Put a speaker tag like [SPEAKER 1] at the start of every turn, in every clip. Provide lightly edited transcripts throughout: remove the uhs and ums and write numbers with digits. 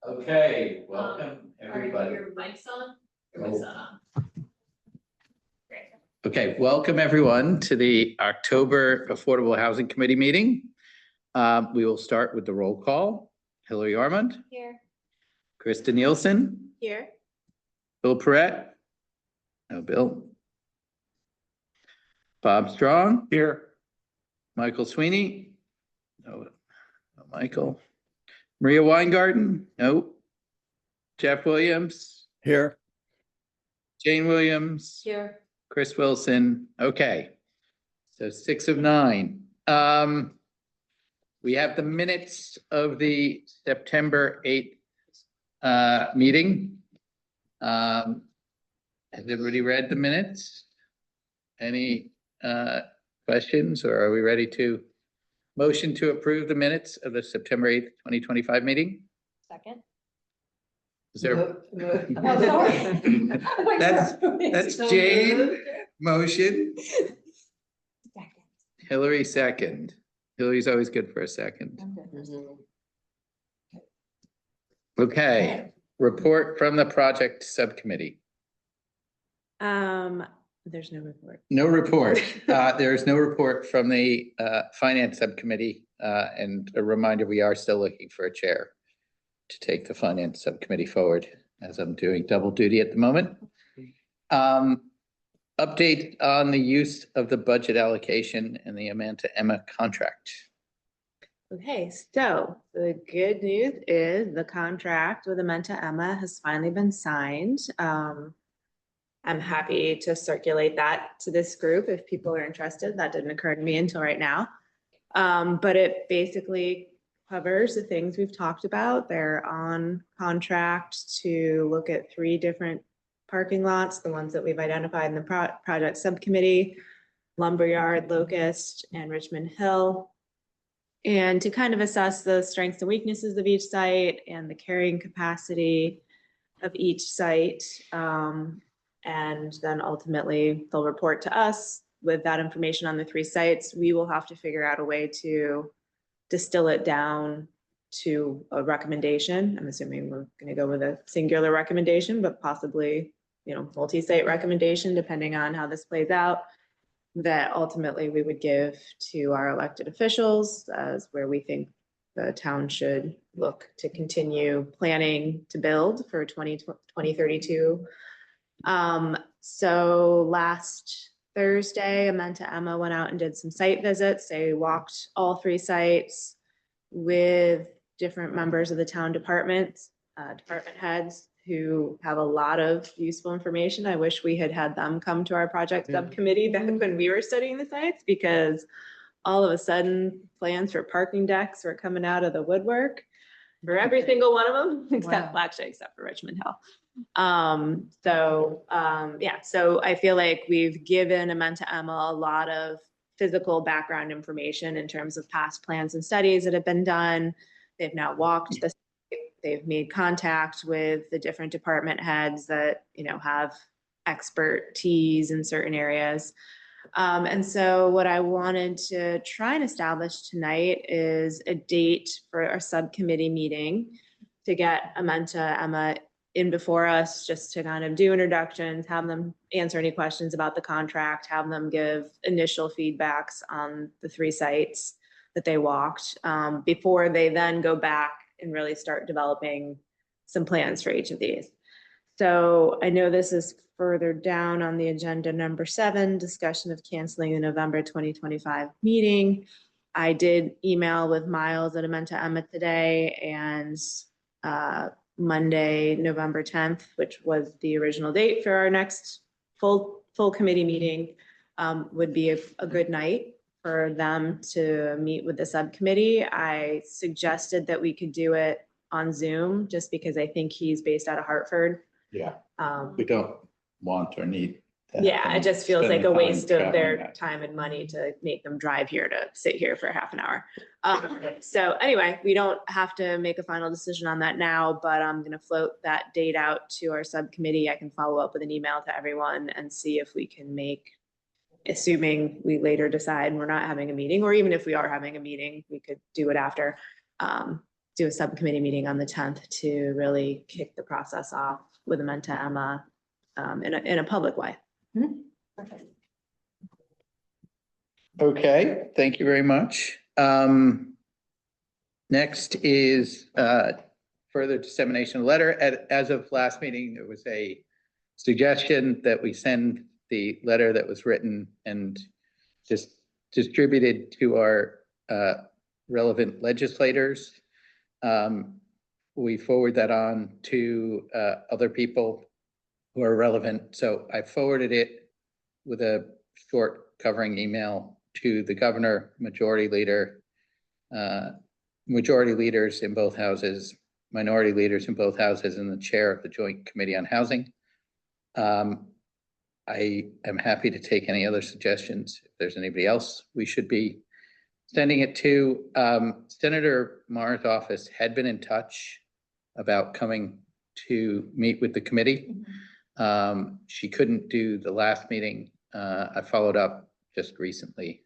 [SPEAKER 1] Okay, welcome, everybody.
[SPEAKER 2] Your mic's on? Your
[SPEAKER 1] Oh.
[SPEAKER 2] mic's not on. Great.
[SPEAKER 1] Okay, welcome, everyone, to the October Affordable Housing Committee meeting. We will start with the roll call. Hillary Armand,
[SPEAKER 2] Here.
[SPEAKER 1] Krista Nielsen,
[SPEAKER 2] Here.
[SPEAKER 1] Bill Perrette. No, Bill. Bob Strong. Here. Michael Sweeney. No, no Michael. Maria Weingarten. No. Jeff Williams.
[SPEAKER 3] Here.
[SPEAKER 1] Jane Williams.
[SPEAKER 2] Here.
[SPEAKER 1] Chris Wilson. Okay. So 6 of 9. We have the minutes of the September 8th meeting. Has everybody read the minutes? Any questions, or are we ready to motion to approve the minutes of the September 8th, 2025 meeting?
[SPEAKER 2] Second.
[SPEAKER 1] Is there?
[SPEAKER 2] Oh, sorry.
[SPEAKER 1] That's Jane, motion. Hillary, second. Hillary's always good for a second. Okay, report from the project subcommittee.
[SPEAKER 2] There's no report.
[SPEAKER 1] No report. There is no report from the finance subcommittee. And a reminder, we are still looking for a chair to take the finance subcommittee forward, as I'm doing double duty at the moment. Update on the use of the budget allocation and the Amanta Emma contract.
[SPEAKER 4] Okay, so the good news is the contract with Amanta Emma has finally been signed. I'm happy to circulate that to this group if people are interested. That didn't occur to me until right now. But it basically covers the things we've talked about. They're on contract to look at 3 different parking lots, the ones that we've identified in the project subcommittee, Lumberyard, Locust, and Richmond Hill. And to kind of assess the strengths and weaknesses of each site and the carrying capacity of each site. And then ultimately they'll report to us with that information on the 3 sites. We will have to figure out a way to distill it down to a recommendation. I'm assuming we're going to go with a singular recommendation, but possibly, multi-site recommendation, depending on how this plays out, that ultimately we would give to our elected officials as where we think the town should look to continue planning to build for 2032. So last Thursday, Amanta Emma went out and did some site visits. They walked all 3 sites with different members of the town department heads who have a lot of useful information. I wish we had them come to our project subcommittee back when we were studying the sites, because all of a sudden plans for parking decks were coming out of the woodwork for every single one of them, except for Richmond Hill. So I feel like we've given Amanta Emma a lot of physical background information in terms of past plans and studies that have been done. They've now walked the site. They've made contact with the different department heads that, have expertise in certain areas. And so what I wanted to try and establish tonight is a date for our subcommittee meeting to get Amanta Emma in before us, just to kind of do introductions, have them answer any questions about the contract, have them give initial feedbacks on the 3 sites that they walked, before they then go back and really start developing some plans for each of these. So I know this is further down on the agenda, number 7, discussion of canceling the November 2025 meeting. I did email with Miles at Amanta Emma today, and Monday, November 10th, which was the original date for our next full committee meeting, would be a good night for them to meet with the subcommittee. I suggested that we could do it on Zoom, just because I think he's based out of Hartford.
[SPEAKER 1] Yeah, we don't want or need.
[SPEAKER 4] Yeah, it just feels
[SPEAKER 1] spend
[SPEAKER 4] like
[SPEAKER 1] the
[SPEAKER 4] a
[SPEAKER 1] time
[SPEAKER 4] waste of their
[SPEAKER 1] traveling.
[SPEAKER 4] time and money to make them drive here to sit here for half an hour. So anyway, we don't have to make a final decision on that now, but I'm going to float that date out to our subcommittee. I can follow up with an email to everyone and see if we can make, assuming we later decide we're not having a meeting, or even if we are having a meeting, we could do it after. do a subcommittee meeting on the 10th to really kick the process off with Amenta Emma in a public way.
[SPEAKER 2] Perfect.
[SPEAKER 1] Okay, thank you very much. Next is further dissemination of letter. As of last meeting, there was a suggestion that we send the letter that was written and just distributed to our relevant legislators. We forward that on to other people who are relevant. So I forwarded it with a short covering email to the governor, majority leader, majority leaders in both houses, minority leaders in both houses, and the chair of the Joint Committee on Housing. I am happy to take any other suggestions. If there's anybody else we should be sending it to. Senator Marr's office had been in touch about coming to meet with the committee. She couldn't do the last meeting. I followed up just recently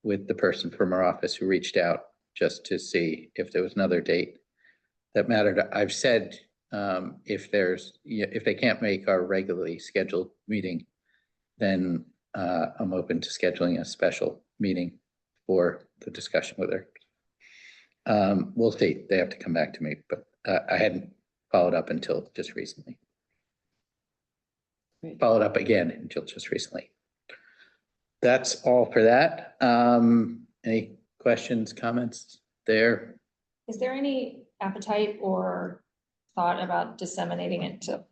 [SPEAKER 1] with the person from her office who reached out just to see if there was another date that mattered. I've said if they can't make our regularly scheduled meeting, then I'm open to scheduling a special meeting for the discussion with her. We'll see. They have to come back to me, but I hadn't followed up until just recently.
[SPEAKER 2] Great.
[SPEAKER 1] Followed up again until just recently. That's all for that. Any questions, comments there?
[SPEAKER 2] Is there any appetite or thought about disseminating it to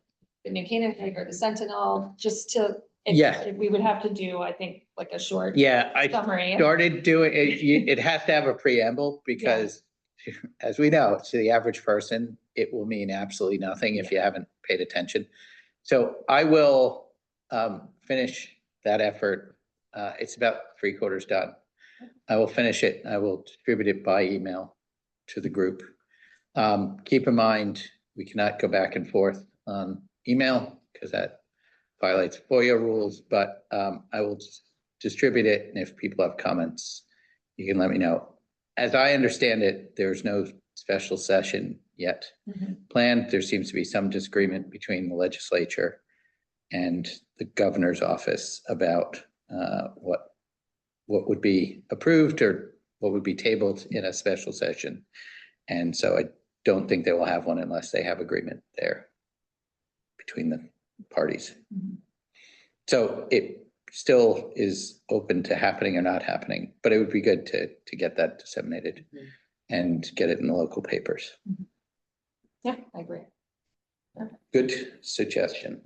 [SPEAKER 2] the New Canaan or the Sentinel, just to?
[SPEAKER 1] Yeah.
[SPEAKER 2] We would have to do, I think, like a short
[SPEAKER 1] Yeah, I
[SPEAKER 2] summary.
[SPEAKER 1] started doing it. It has to have a preamble because as we know, to the average person, it will mean absolutely nothing if you haven't paid attention. So I will finish that effort. It's about 3/4 done. I will finish it. I will distribute it by email to the group. Keep in mind, we cannot go back and forth on email because that violates FOIA rules, but I will distribute it. And if people have comments, you can let me know. As I understand it, there's no special session yet planned. There seems to be some disagreement between the legislature and the governor's office about what would be approved or what would be tabled in a special session. And so I don't think they will have one unless they have agreement there between the parties. So it still is open to happening or not happening, but it would be good to get that disseminated and get it in the local papers.
[SPEAKER 2] Yeah, I agree.
[SPEAKER 1] Good suggestion.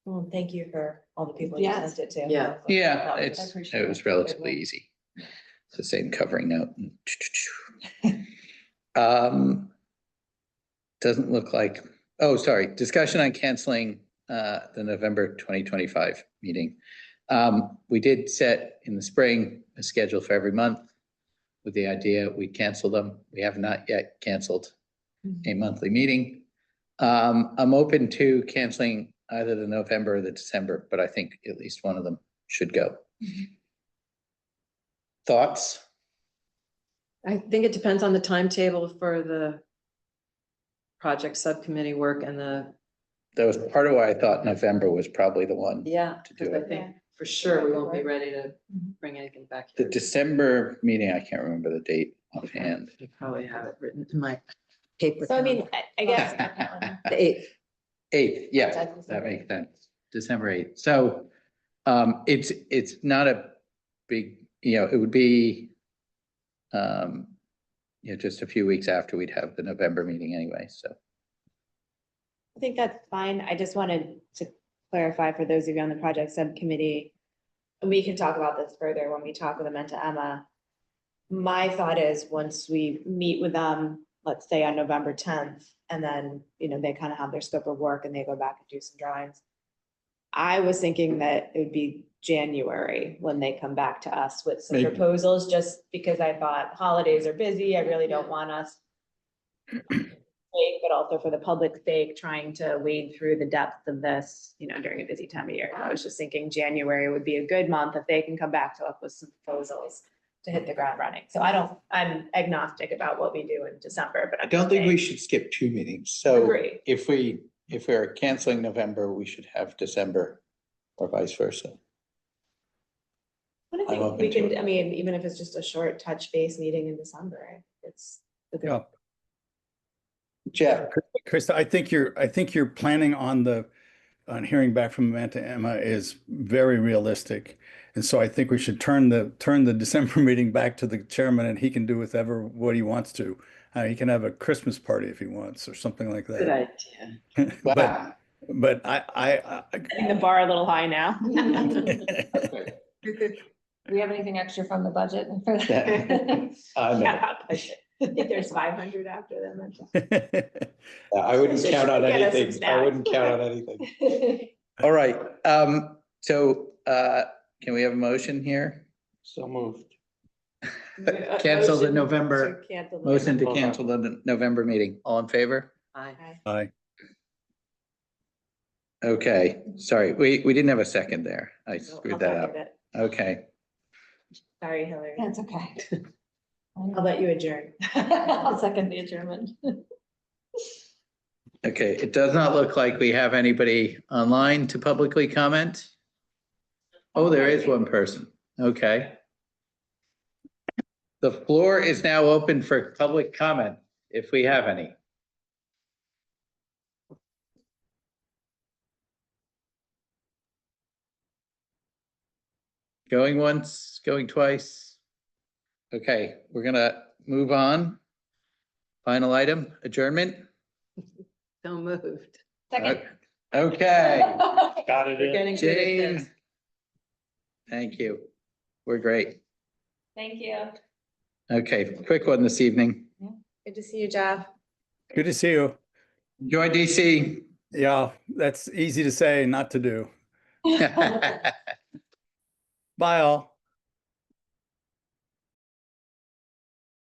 [SPEAKER 3] Well, thank you for all the people you
[SPEAKER 2] Yes.
[SPEAKER 3] sent it to.
[SPEAKER 5] Yeah.
[SPEAKER 1] Yeah,
[SPEAKER 2] I
[SPEAKER 1] it
[SPEAKER 2] appreciate
[SPEAKER 1] was
[SPEAKER 2] it.
[SPEAKER 1] relatively easy. It's the same covering note. Doesn't look like, oh, sorry, discussion on canceling the November 2025 meeting. We did set in the spring a schedule for every month with the idea we cancel them. We have not yet canceled a monthly meeting. I'm open to canceling either the November or the December, but I think at least one of them should go. Thoughts?
[SPEAKER 5] I think it depends on the timetable for the project subcommittee work and
[SPEAKER 1] That was part of why I thought November was probably the one.
[SPEAKER 5] yeah,
[SPEAKER 1] To do
[SPEAKER 5] because I
[SPEAKER 1] it.
[SPEAKER 5] think for sure we won't be ready to bring anything back
[SPEAKER 1] The
[SPEAKER 5] here.
[SPEAKER 1] December meeting, I can't remember the date offhand.
[SPEAKER 5] I probably have it written in my paper.
[SPEAKER 4] So I mean, I guess
[SPEAKER 5] The 8th.
[SPEAKER 1] 8th, yeah, that makes sense. December 8th. So it's not a big, it would be just a few weeks after we'd have the November meeting anyway, so.
[SPEAKER 4] I think that's fine. I just wanted to clarify for those of you on the project subcommittee. And we can talk about this further when we talk with Amenta Emma. My thought is once we meet with them, let's say on November 10th, and then, they kind of have their scope of work and they go back and do some drawings. I was thinking that it would be January when they come back to us with some
[SPEAKER 1] Maybe.
[SPEAKER 4] proposals, just because I thought holidays are busy. I really don't want us, but also for the public's sake, trying to wade through the depths of this, during a busy time of year. I was just thinking January would be a good month if they can come back to us with some proposals to hit the ground running. So I'm agnostic about what we do in December, but
[SPEAKER 1] I
[SPEAKER 4] I'm
[SPEAKER 1] don't think we
[SPEAKER 4] hoping-
[SPEAKER 1] should skip 2 meetings. So
[SPEAKER 4] Agree.
[SPEAKER 1] if we're canceling November, we should have December or vice versa.
[SPEAKER 4] But I
[SPEAKER 1] I'm
[SPEAKER 4] think
[SPEAKER 1] open
[SPEAKER 4] we
[SPEAKER 1] to
[SPEAKER 4] can,
[SPEAKER 1] it.
[SPEAKER 4] I mean, even if it's just a short touch base meeting in December, it's a good.
[SPEAKER 6] Yeah.
[SPEAKER 1] Jeff,
[SPEAKER 6] Krista, I think you're planning on hearing back from Amanda Emma is very realistic. And so I think we should turn the December meeting back to the chairman and he can do what he wants to. He can have a Christmas party if he wants or something like
[SPEAKER 5] Good
[SPEAKER 6] that.
[SPEAKER 5] idea.
[SPEAKER 1] wow.
[SPEAKER 6] But
[SPEAKER 4] Setting the bar a little high now.
[SPEAKER 2] Do we have anything extra from the budget? for
[SPEAKER 1] Yeah.
[SPEAKER 2] that?
[SPEAKER 1] No,
[SPEAKER 4] Yeah, I think there's 500 after them.
[SPEAKER 1] I wouldn't
[SPEAKER 4] So
[SPEAKER 1] count on
[SPEAKER 4] get us some
[SPEAKER 1] anything. I wouldn't
[SPEAKER 4] snacks.
[SPEAKER 1] count on anything. All right, so, can we have a motion here? So moved. Cancel the
[SPEAKER 4] Motion
[SPEAKER 1] November-
[SPEAKER 4] to cancel the
[SPEAKER 1] Motion to
[SPEAKER 4] November.
[SPEAKER 1] cancel the November meeting. All in favor?
[SPEAKER 5] Aye.
[SPEAKER 6] Aye.
[SPEAKER 1] Okay, sorry, we didn't have a second there. I
[SPEAKER 4] I'll
[SPEAKER 1] screwed that up.
[SPEAKER 4] second it.
[SPEAKER 1] Okay,
[SPEAKER 4] Sorry, Hillary.
[SPEAKER 2] That's okay.
[SPEAKER 4] I'll let you adjourn.
[SPEAKER 2] I'll second the adjournment.
[SPEAKER 1] okay, it does not look like we have anybody online to publicly comment. Oh, there is one person. Okay. The floor is now open for public comment, if we have any. Going once, going twice. Okay, we're gonna move on. Final item, adjournment.
[SPEAKER 5] So moved.
[SPEAKER 2] Second.
[SPEAKER 1] Okay,
[SPEAKER 5] Got it. We're getting good at
[SPEAKER 1] Jane.
[SPEAKER 5] this.
[SPEAKER 1] Thank you. We're great.
[SPEAKER 2] Thank you.
[SPEAKER 1] Okay, quick one this evening.
[SPEAKER 4] Good to see you, Jeff.
[SPEAKER 6] Good to see you.
[SPEAKER 1] Enjoy DC.
[SPEAKER 6] Yeah, that's easy to say, not to do. Bye all.